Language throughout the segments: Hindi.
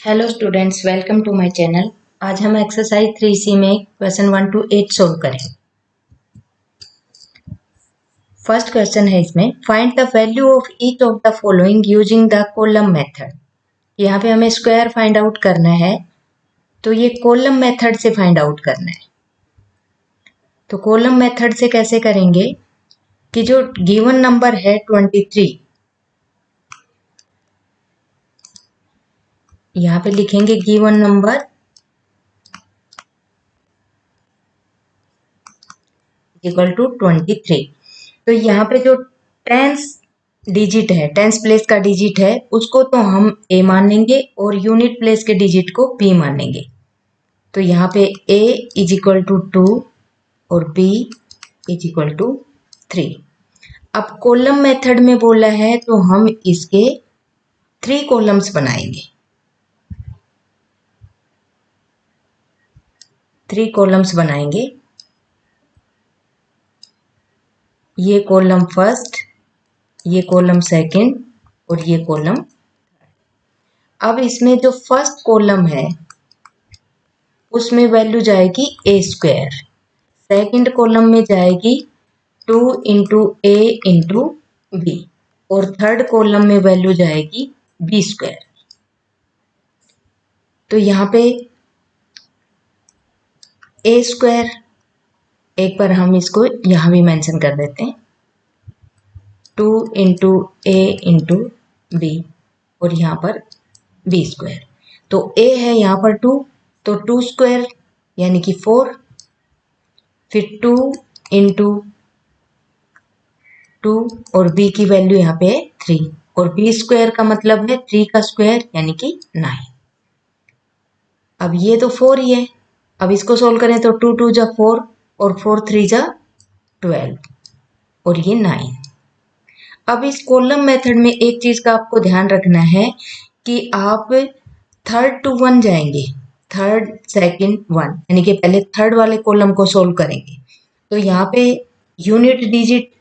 Hello students, welcome to my channel. आज हम एक्सरसाइज 3C में क्वेश्चन 1 to 8 सोल्व करें। फर्स्ट क्वेश्चन है इसमें, find the value of each of the following using the column method. यहाँ पे हमें स्क्वायर फाइंड आउट करना है, तो ये कॉलम मेथड से फाइंड आउट करना है। तो कॉलम मेथड से कैसे करेंगे कि जो गिवन नंबर है 23, यहाँ पे लिखेंगे गिवन नंबर इक्वल टू 23। तो यहाँ पे जो टेंस डिजिट है, टेंस प्लेस का डिजिट है, उसको तो हम ए मानेंगे और यूनिट प्लेस के डिजिट को बी मानेंगे। तो यहाँ पे ए इज इक्वल टू 2 और बी इज इक्वल टू 3। अब कॉलम मेथड में बोला है तो हम इसके 3 कॉलम्स बनाएंगे। 3 कॉलम्स बनाएंगे। ये कॉलम फर्स्ट, ये कॉलम सेकंड और ये कॉलम। अब इसमें जो फर्स्ट कॉलम है उसमें वैल्यू जाएगी ए स्क्वायर, सेकंड कॉलम में जाएगी 2 इंटू ए इंटू बी और थर्ड कॉलम में वैल्यू जाएगी बी स्क्वायर। तो यहाँ पे ए स्क्वायर, एक बार हम इसको यहाँ भी मेंशन कर देते हैं, 2 इंटू ए इंटू बी और यहाँ पर बी स्क्वायर। तो ए है यहाँ पर 2, तो 2 स्क्वायर यानी कि 4, फिर 2 इंटू 2 और b की वैल्यू यहाँ पे है 3 और b स्क्वायर का मतलब है 3 का स्क्वायर यानी कि 9। अब ये तो 4 ही है, अब इसको सोल्व करें तो 2 2 जा 4 और 4 3 जा 12 और ये 9। अब इस कॉलम मेथड में एक चीज का आपको ध्यान रखना है कि आप थर्ड टू 1 जाएंगे, थर्ड सेकंड 1 यानी कि पहले थर्ड वाले कॉलम को सोल्व करेंगे। तो यहाँ पे यूनिट डिजिट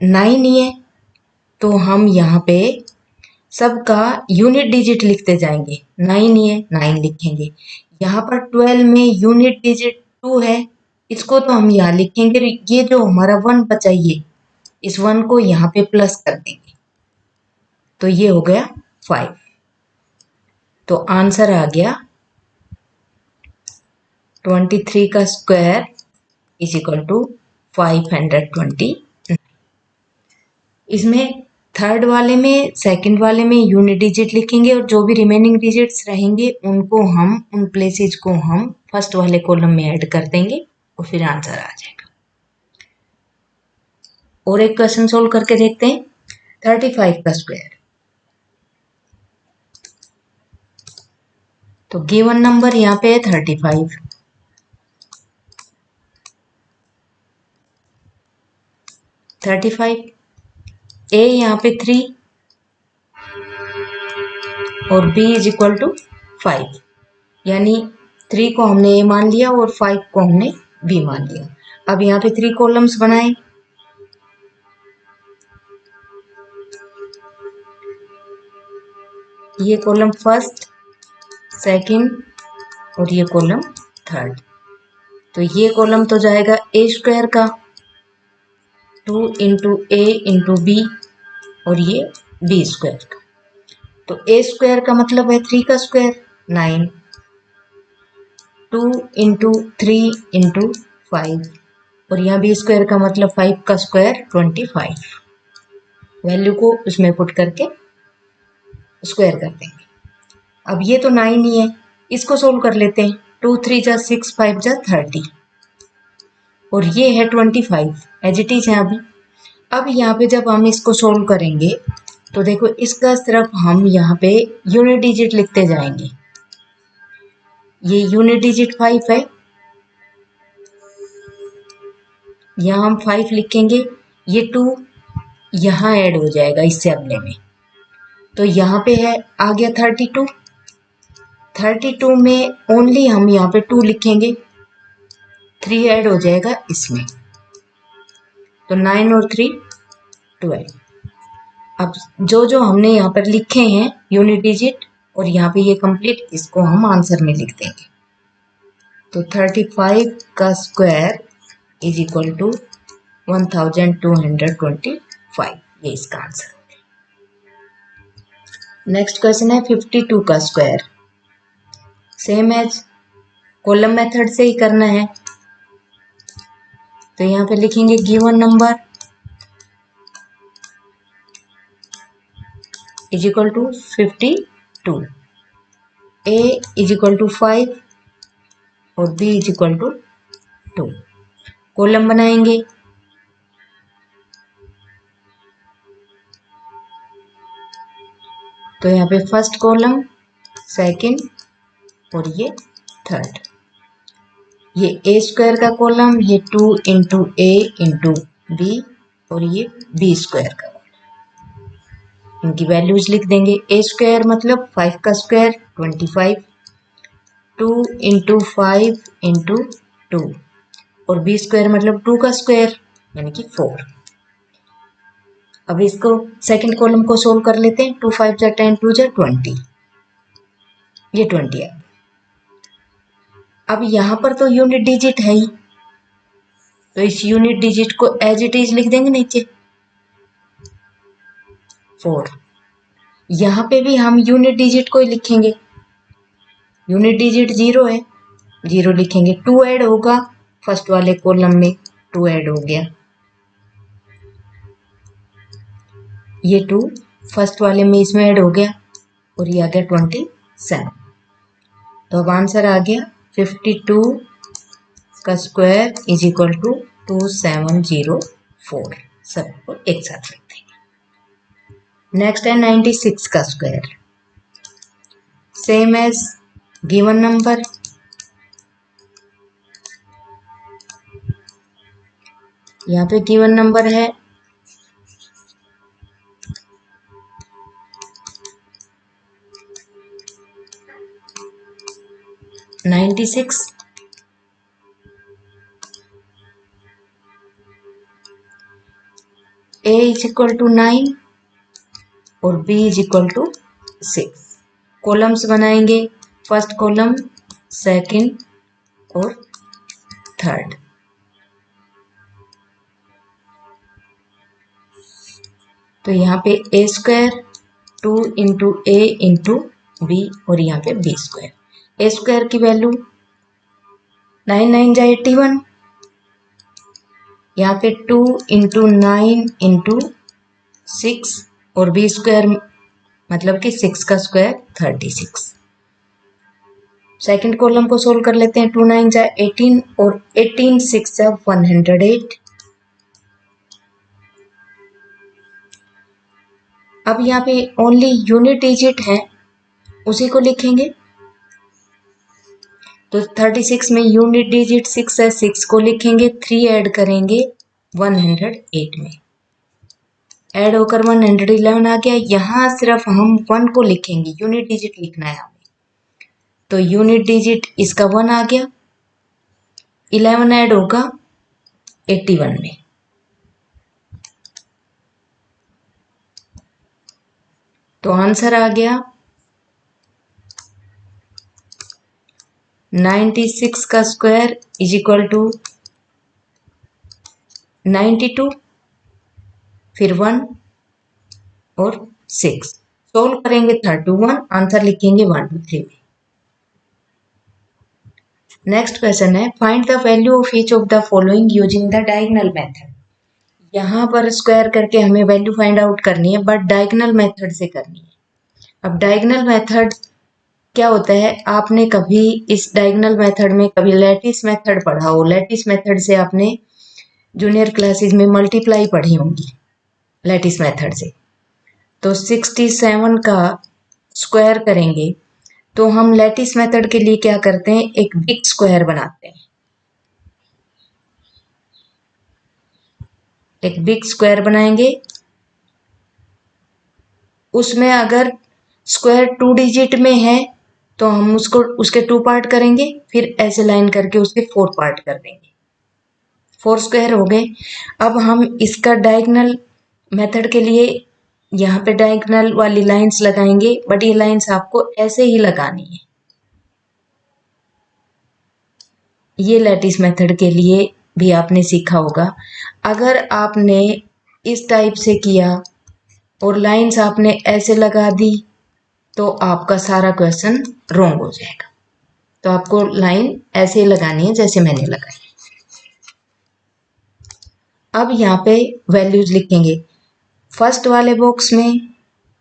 9 ही है, तो हम यहाँ पे सबका यूनिट डिजिट लिखते जाएंगे। 9 ही है, 9 लिखेंगे। यहाँ पर 12 में यूनिट डिजिट 2 है, इसको तो हम यहाँ लिखेंगे। ये जो हमारा 1 बचा, ये इस 1 को यहाँ पे प्लस कर देंगे, तो ये हो गया 5। तो आंसर आ गया 23 का स्क्वायर इज इक्वल टू 529। इसमें थर्ड वाले में, सेकंड वाले में यूनिट डिजिट लिखेंगे और जो भी रिमेनिंग डिजिट्स रहेंगे उनको हम, उन प्लेसेस को हम फर्स्ट वाले कॉलम में ऐड कर देंगे और फिर आंसर आ जाएगा। और एक क्वेश्चन सोल्व करके देखते हैं। 35 का स्क्वायर, तो गिवन नंबर यहाँ पे है 35, ए यहाँ पे 3 और b इज इक्वल टू 5, यानी 3 को हमने a मान लिया और 5 को हमने b मान लिया। अब यहाँ पे 3 कॉलम्स बनाए। ये कॉलम फर्स्ट, सेकंड और ये कॉलम थर्ड। तो ये कॉलम तो जाएगा ए स्क्वायर का 2 इंटू ए इंटू बी और ये बी स्क्वायर का। तो ए स्क्वायर का मतलब है 3 का स्क्वायर 9, 2 इंटू 3 इंटू 5 और यहाँ बी स्क्वायर का मतलब 5 का स्क्वायर 25। वैल्यू को उसमें पुट करके स्क्वायर कर देंगे। अब ये तो 9 ही है, इसको सोल्व कर लेते हैं। 2 3 जा 6, 5 जा 30 और ये है 25, एज इट इज है अभी। अब यहाँ पे जब हम इसको सोल्व करेंगे तो देखो, इसका सिर्फ हम यहाँ पे यूनिट डिजिट लिखते जाएंगे। ये यूनिट डिजिट 5 है, यहाँ हम 5 लिखेंगे, ये 2 यहाँ ऐड हो जाएगा इससे अगले में, तो यहाँ पे है आ गया 32। 32 में ओनली हम यहाँ पे 2 लिखेंगे, 3 ऐड हो जाएगा इसमें, तो 9 और 3 12। अब जो जो हमने यहाँ पर लिखे हैं यूनिट डिजिट और यहाँ पे ये कंप्लीट, इसको हम आंसर में लिख देंगे। तो 35 का स्क्वायर इज इक्वल टू 1225, ये इसका आंसर। नेक्स्ट क्वेश्चन है 52 का square. Same as column method से ही करना है। तो यहाँ पे लिखेंगे given number is equal to 52, A is equal to 5 और B is equal to 2। Column बनाएंगे। तो यहाँ पे फर्स्ट कॉलम, सेकंड और ये थर्ड। ये ए स्क्वायर का कॉलम, ये 2 इंटू ए इंटू बी और ये बी स्क्वायर का। इनकी वैल्यूज लिख देंगे। ए स्क्वायर मतलब 5 का स्क्वायर 25, 2 इंटू 5 इंटू 2 और बी स्क्वायर मतलब 2 का स्क्वायर यानी कि 4। अब इसको सेकंड कॉलम को सोल्व कर लेते हैं। 2 5 जा 10, 2 जा 20, ये 20 है। अब यहाँ पर तो यूनिट डिजिट है ही, तो इस यूनिट डिजिट को एज इट इज लिख देंगे नीचे 4। यहाँ पे भी हम यूनिट डिजिट को ही लिखेंगे। यूनिट डिजिट 0 है, 0 लिखेंगे। 2 ऐड होगा फर्स्ट वाले कॉलम में, 2 ऐड हो गया। ये 2 फर्स्ट वाले में इसमें ऐड हो गया और ये आ गया 27। तो अब आंसर आ गया 52 का स्क्वायर इज इक्वल टू 2704। सबको एक साथ लिख देंगे। नेक्स्ट है 96 का square. Same as given number, यहाँ पे गिवन नंबर है 96, ए इज इक्वल टू 9 और B is equal to 6। Columns बनाएंगे। फर्स्ट कॉलम, सेकंड और थर्ड। तो यहाँ पे A square 2 into A into B और यहाँ पे बी स्क्वायर। ए स्क्वायर की वैल्यू 9 9 जा 81, यहाँ पे 2 इंटू 9 इंटू 6 और बी स्क्वायर मतलब कि 6 का स्क्वायर 36। सेकंड कॉलम को सोल्व कर लेते हैं। 2 9 जा 18 और 18 6 जा 108। अब यहाँ पे ओनली यूनिट डिजिट है, उसी को लिखेंगे। तो 36 में यूनिट डिजिट 6 है, 6 को लिखेंगे। 3 ऐड करेंगे 108 में, ऐड होकर 111 आ गया। यहाँ सिर्फ हम 1 को लिखेंगे, यूनिट डिजिट लिखना है हमें। तो यूनिट डिजिट इसका 1 आ गया। 11 ऐड होगा 81 में। तो आंसर आ गया 96 का स्क्वायर इज इक्वल टू 92, फिर 1 और 6। सोल्व करेंगे 31, आंसर लिखेंगे 1 2 3 में। नेक्स्ट क्वेश्चन है find the value of each of the following using the diagonal method. यहाँ पर स्क्वायर करके हमें वैल्यू फाइंड आउट करनी है, बट डायगोनल मेथड से करनी है। अब डायगोनल मेथड क्या होता है, आपने कभी इस डायगोनल मेथड में कभी लैटिस मेथड पढ़ा हो। लैटिस मेथड से आपने जूनियर क्लासेस में मल्टीप्लाई पढ़ी होंगी लैटिस मेथड से। तो 67 का स्क्वायर करेंगे तो हम लैटिस मेथड के लिए क्या करते हैं, एक बिग स्क्वायर बनाते हैं। एक बिग स्क्वायर बनाएंगे, उसमें अगर स्क्वायर 2 डिजिट में है तो हम उसको उसके 2 पार्ट करेंगे, फिर ऐसे लाइन करके उसके 4 पार्ट कर देंगे। 4 स्क्वायर हो गए। अब हम इसका डायगोनल मेथड के लिए यहाँ पे डायगोनल वाली लाइंस लगाएंगे, बट ये लाइंस आपको ऐसे ही लगानी है। ये लैटिस मेथड के लिए भी आपने सीखा होगा। अगर आपने इस टाइप से किया और लाइंस आपने ऐसे लगा दी तो आपका सारा क्वेश्चन रॉन्ग हो जाएगा। तो आपको लाइन ऐसे लगानी है जैसे मैंने लगाई। अब यहाँ पे वैल्यूज लिखेंगे। फर्स्ट वाले बॉक्स में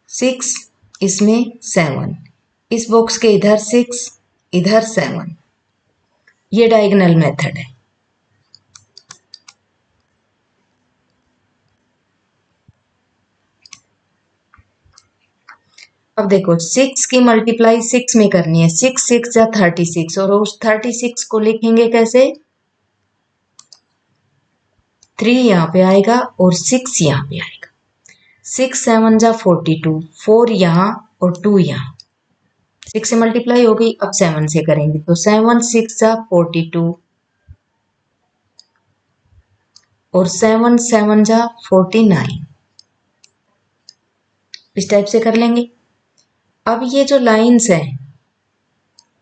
6, इसमें 7, इस बॉक्स के इधर 6, इधर 7। ये डायगोनल मेथड है। अब देखो 6 की मल्टीप्लाई 6 में करनी है। 6 6 या 36, और उस 36 को लिखेंगे कैसे? 3 यहाँ पे आएगा और 6 यहाँ पे आएगा। 6 7 जा 42, 4 यहाँ और 2 यहाँ। 6 से मल्टीप्लाई हो गई, अब 7 से करेंगे तो 7 6 जा 42 और 7 7 जा 49। इस टाइप से कर लेंगे। अब ये जो लाइंस हैं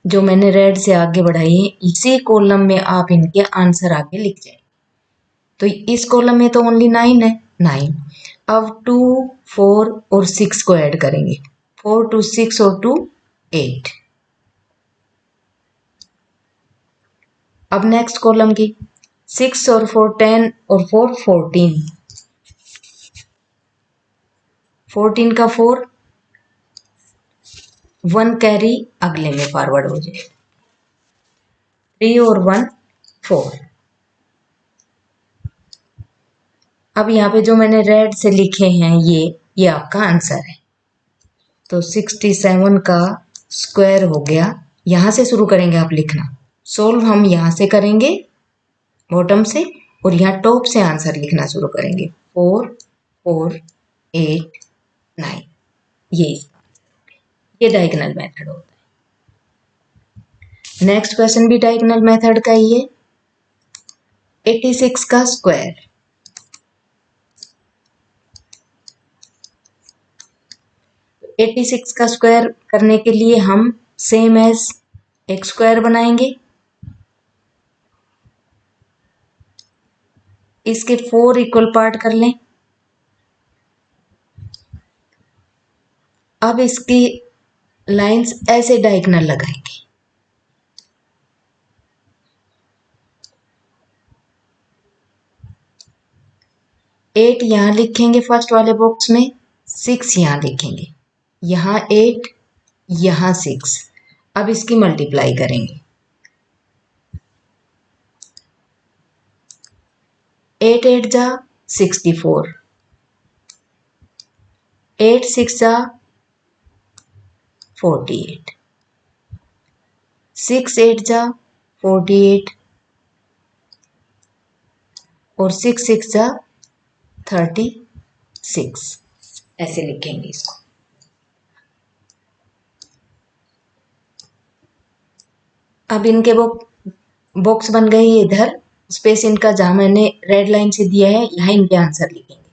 जो मैंने रेड से आगे बढ़ाई है, इसी कॉलम में आप इनके आंसर आगे लिख जाए। तो इस कॉलम में तो ओनली 9 है, 9। अब 2 4 और 6 को ऐड करेंगे। 4 2 6 और 2 8। अब नेक्स्ट कॉलम की 6 और 4 10 और 4 14। 14 का 4, 1 कैरी अगले में फॉरवर्ड हो जाए। 3 और 1 4। अब यहाँ पे जो मैंने रेड से लिखे हैं ये आपका आंसर है। तो 67 का स्क्वायर हो गया। यहां से शुरू करेंगे आप लिखना। सोल्व हम यहां से करेंगे बॉटम से, और यहाँ टॉप से आंसर लिखना शुरू करेंगे। 4 4 8 9। ये डायगोनल मेथड होता है। नेक्स्ट क्वेश्चन भी डायगोनल मेथड का ही है। 86 का स्क्वायर। तो 86 का स्क्वायर करने के लिए हम सेम एज एक स्क्वायर बनाएंगे। इसके 4 इक्वल पार्ट कर लें। अब इसकी लाइंस ऐसे डायगोनल लगाएंगे। 8 यहां लिखेंगे फर्स्ट वाले बॉक्स में, 6 यहां लिखेंगे। यहां 8, यहां 6। अब इसकी मल्टीप्लाई करेंगे। 8 8 जा 64, 8 6 जा 48, 6 8 जा 48 और 6 6 जा 36। ऐसे लिखेंगे इसको। अब इनके बॉक्स बन गए इधर। स्पेस इनका जहां मैंने रेड लाइन से दिया है यहां इनके आंसर लिखेंगे।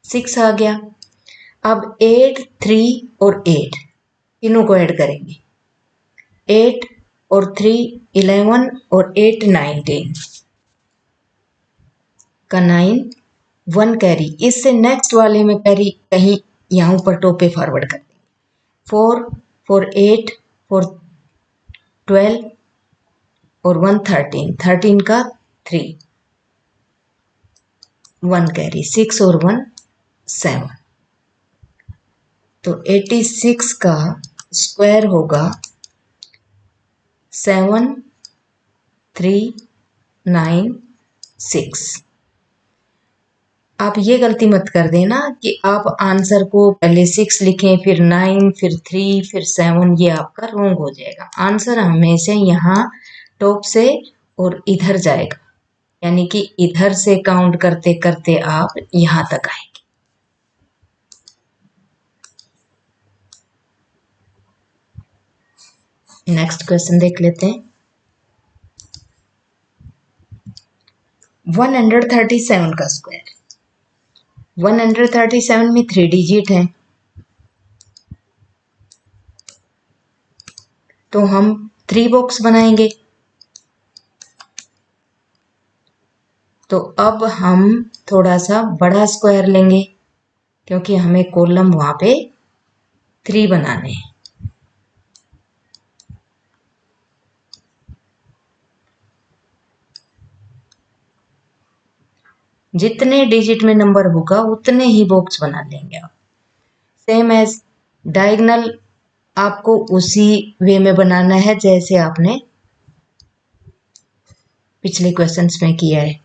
6 आ गया। अब 8 3 और 8 तीनों को ऐड करेंगे। 8 और 3 11 और 8 19 का 9, 1 कैरी। इससे नेक्स्ट वाले में कैरी कहीं यहाँ ऊपर टॉप पे फॉरवर्ड कर देंगे। 4 4 8 4 12 और 1 13, 13 का 3, 1 कैरी। 6 और 1 7। तो 86 का स्क्वायर होगा 7 3 9 6। आप ये गलती मत कर देना कि आप आंसर को पहले 6 लिखें, फिर 9, फिर 3, फिर 7। ये आपका रॉन्ग हो जाएगा। आंसर हमेशा यहाँ टॉप से और इधर जाएगा, यानी कि इधर से काउंट करते करते आप यहां तक आएंगे। नेक्स्ट क्वेश्चन देख लेते हैं। 137 का स्क्वायर। 137 में 3 डिजिट हैं, तो हम 3 बॉक्स बनाएंगे। तो अब हम थोड़ा सा बड़ा स्क्वायर लेंगे क्योंकि हमें कॉलम वहां पे 3 बनाने हैं। जितने डिजिट में नंबर होगा उतने ही बॉक्स बना लेंगे आप। सेम एज डायगोनल आपको उसी वे में बनाना है जैसे आपने पिछले क्वेश्चंस में किया है।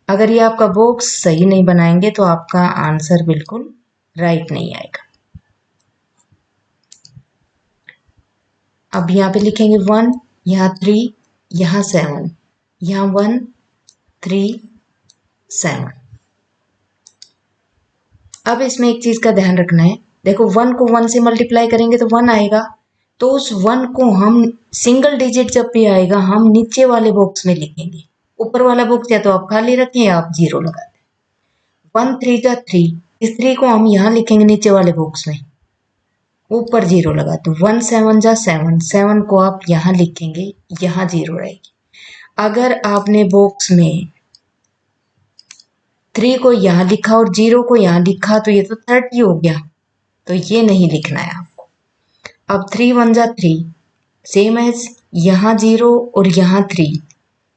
अगर ये आपका बॉक्स सही नहीं बनाएंगे तो आपका आंसर बिल्कुल राइट नहीं आएगा। अब यहाँ पे लिखेंगे 1, यहाँ 3, यहाँ 7, यहाँ 1 3 7। अब इसमें एक चीज का ध्यान रखना है, देखो 1 को 1 से मल्टीप्लाई करेंगे तो 1 आएगा, तो उस 1 को हम सिंगल डिजिट जब भी आएगा हम नीचे वाले बॉक्स में लिखेंगे। ऊपर वाला बॉक्स या तो आप खाली रखें या आप 0 लगा दें। 1 3 जा 3, इस 3 को हम यहाँ लिखेंगे नीचे वाले बॉक्स में, ऊपर 0 लगा दो। 1 7 जा 7, 7 को आप यहाँ लिखेंगे, यहाँ 0 रहेगी। अगर आपने बॉक्स में 3 को यहाँ लिखा और 0 को यहाँ लिखा तो ये तो 30 हो गया, तो ये नहीं लिखना है आपको। अब 3 1 जा 3, सेम एज यहाँ 0 और यहाँ 3,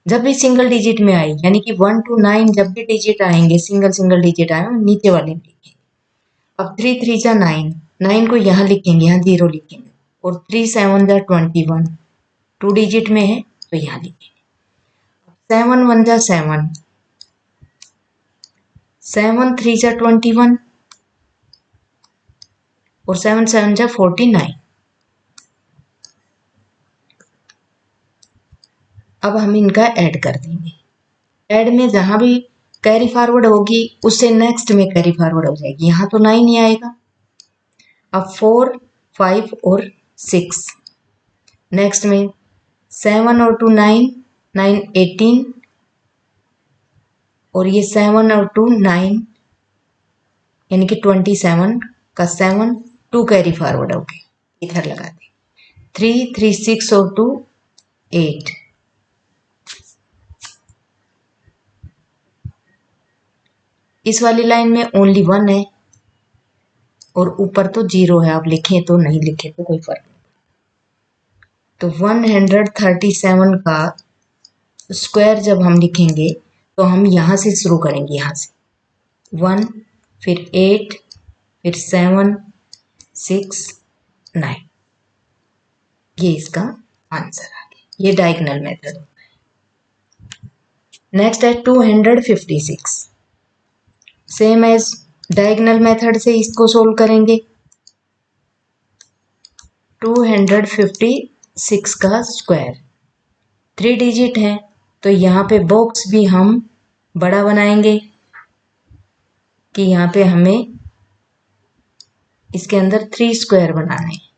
जब भी सिंगल डिजिट में आई यानी कि 1 to 9 जब भी डिजिट आएंगे सिंगल डिजिट आए नीचे वाले में लिखेंगे। अब 3 3 जा 9, 9 को यहाँ लिखेंगे, यहाँ 0 लिखेंगे, और 3 7 जा 21, 2 डिजिट में है तो यहाँ लिखेंगे। 7 1 जा 7, 7 3 जा 21 और 7 7 जा 49। अब हम इनका ऐड कर देंगे। ऐड में जहां भी कैरी फॉरवर्ड होगी उससे नेक्स्ट में कैरी फॉरवर्ड हो जाएगी। यहाँ तो 9 ही आएगा। अब 4 5 और 6, नेक्स्ट में 7 और 2 9, 9 18, और ये 7 और 2 9 यानी कि 27 का 7 2 कैरी फॉरवर्ड हो गए, इधर लगा दें। 3 3 6 और 2 8, इस वाली लाइन में ओनली 1 है और ऊपर तो 0 है, आप लिखें तो नहीं लिखे तो कोई फर्क नहीं। तो 137 का स्क्वायर जब हम लिखेंगे तो हम यहाँ से शुरू करेंगे, यहाँ से 1 फिर 8 फिर 7 6 9, ये इसका आंसर आ गया। ये डायगोनल मेथड होता है। नेक्स्ट है 256, सेम एज डायगोनल मेथड से इसको सोल्व करेंगे। 256 का स्क्वायर 3 डिजिट है तो यहाँ पे बॉक्स भी हम बड़ा बनाएंगे कि यहाँ पे हमें इसके अंदर 3 स्क्वायर बनाने हैं।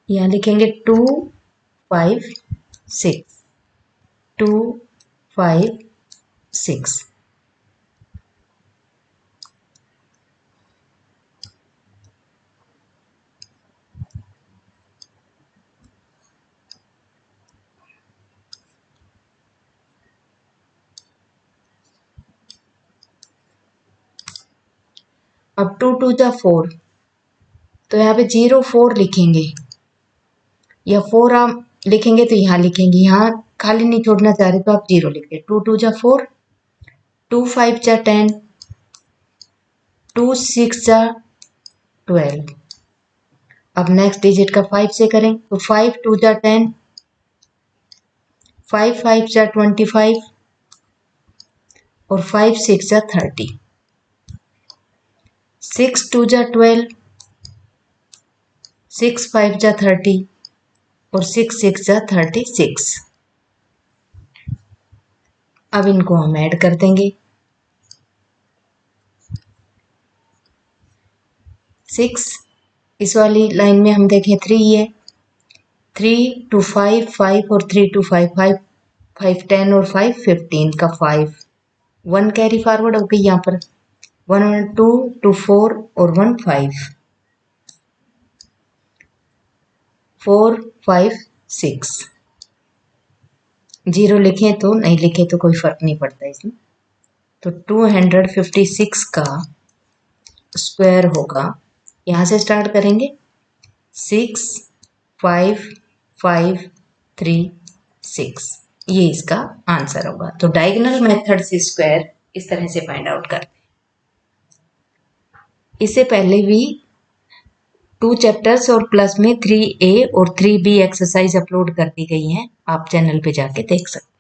यहाँ लिखेंगे 2 5 6, 2 5 6। अब 2 2 जा 4, तो यहाँ पे 0 4 लिखेंगे, या 4 आप लिखेंगे तो यहाँ लिखेंगे, यहाँ खाली नहीं छोड़ना चाह रहे तो आप 0 लिखें। 2 2 जा 4, 2 5 जा 10, 2 6 जा 12। अब नेक्स्ट डिजिट का 5 से करें तो 5 2 जा 10, 5 5 जा 25 और 5 6 जा 30, 6 2 जा 12, 6 5 जा 30 और 6 6 जा 36। अब इनको हम ऐड कर देंगे। 6 इस वाली लाइन में हम देखें 3 है, 3 to 5 5 और 3 to 5 5 5 10 और 5 15 का 5 1 कैरी फॉरवर्ड हो गई यहाँ पर 1 2 2 4 और 1 5 4 5 6 जीरो लिखें तो नहीं लिखे तो कोई फर्क नहीं पड़ता इसमें। तो 256 का स्क्वायर होगा, यहाँ से स्टार्ट करेंगे 6 5 5 3 6, ये इसका आंसर होगा। तो डायगोनल मेथड से स्क्वायर इस तरह से फाइंड आउट करते हैं। इससे पहले भी 2 चैप्टर्स और प्लस में 3A और 3B एक्सरसाइज अपलोड कर दी गई हैं, आप चैनल पे जाके देख सकते हैं।